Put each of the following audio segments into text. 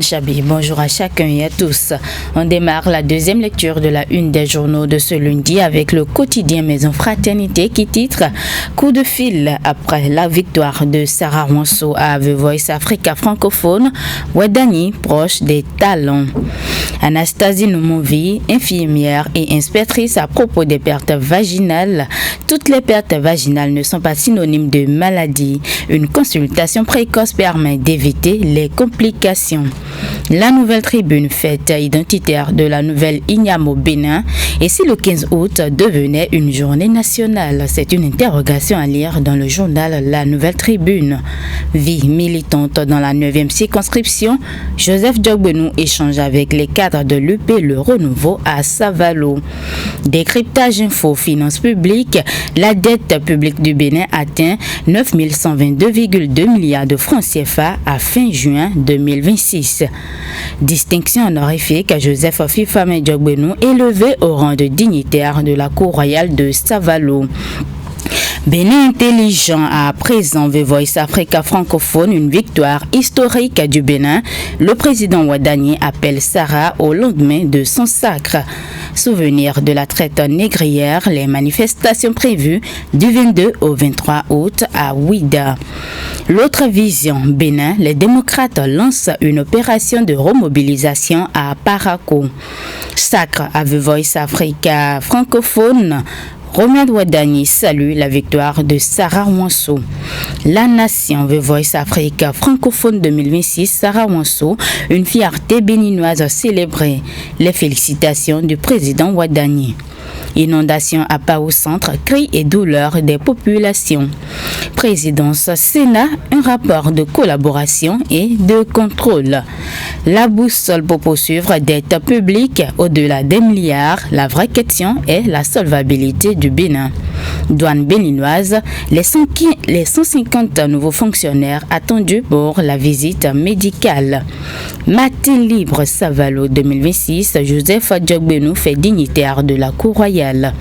Chabi, bonjour à chacun et à tous. On démarre la deuxième lecture de la une des journaux de ce lundi avec le quotidien Maison Fraternité qui titre « Coup de fil après la victoire de Sarah Wanso à The Voice Africa francophone, Ouadani proche des talents ». Anastasie Noumovi, infirmière et inspectrice à propos des pertes vaginales. Toutes les pertes vaginales ne sont pas synonymes de maladie. Une consultation précoce permet d'éviter les complications. La nouvelle tribune fête identitaire de la nouvelle Igname au Bénin. Et si le 15 août devenait une journée nationale? C'est une interrogation à lire dans le journal La Nouvelle Tribune. Vie militante dans la 9e circonscription. Joseph Djogbenou échange avec les cadres de l'UP Le Renouveau à Savalo. Décryptage info finances publiques. La dette publique du Bénin atteint 9 122,2 milliards de francs CFA à fin juin 2026. Distinction honorifique à Joseph Fifame Djogbenou élevé au rang de dignitaire de la Cour royale de Savalo. Bénin intelligent à présent The Voice Africa francophone, une victoire historique du Bénin. Le président Ouadani appelle Sarah au lendemain de son sacre. Souvenir de la traite négrière, les manifestations prévues du 22 au 23 août à Ouida. L'autre vision, Bénin, les démocrates lancent une opération de remobilisation à Parakou. Sacre à The Voice Africa francophone. Romain Ouadani salue la victoire de Sarah Wanso. La Nation The Voice Africa francophone 2026, Sarah Wanso, une fierté béninoise célébrée. Les félicitations du président Ouadani. Inondation à Pau Centre, cris et douleurs des populations. Présidence Sénat, un rapport de collaboration et de contrôle. La boussole pour poursuivre dette publique au-delà des milliards. La vraie question est la solvabilité du Bénin. Douane béninoise, les 150 nouveaux fonctionnaires attendus pour la visite médicale. Matin libre Savalo 2026, Joseph Djogbenou fait dignitaire de la Cour royale.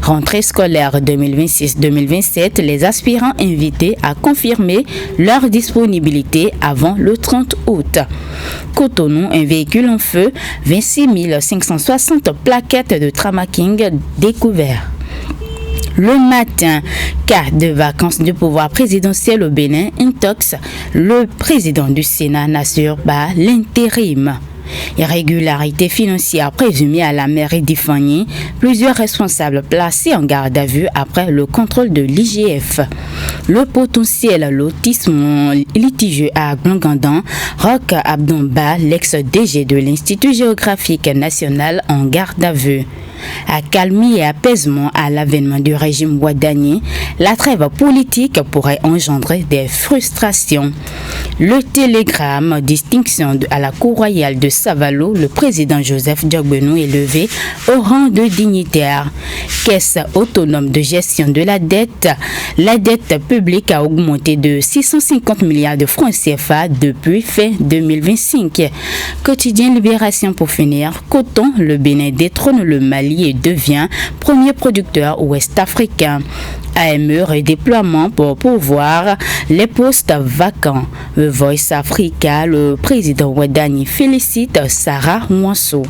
Rentrée scolaire 2026-2027, les aspirants invités à confirmer leur disponibilité avant le 30 août. Cotonou, un véhicule en feu, 26 560 plaquettes de tramaking découvertes. Le matin, cas de vacances du pouvoir présidentiel au Bénin, intox, le président du Sénat n'assure pas l'intérim. Irrégularité financière présumée à la mairie d'Ifani, plusieurs responsables placés en garde à vue après le contrôle de l'IGF. Le potentiel lotissement litigieux à Glongandan, Roch Abdomba, l'ex-DG de l'Institut géographique national en garde à vue. Accalmie et apaisement à l'avènement du régime Ouadani, la trêve politique pourrait engendrer des frustrations. Le télégramme, distinction à la Cour royale de Savalo, le président Joseph Djogbenou élevé au rang de dignitaire. Caisse autonome de gestion de la dette publique a augmenté de 650 milliards de francs CFA depuis fin 2025. Quotidien Libération pour finir, coton, le Bénin détrône le Mali et devient premier producteur ouest-africain. AME redéploiement pour pourvoir les postes vacants. The Voice Africa, le président Ouadani félicite Sarah Wanso.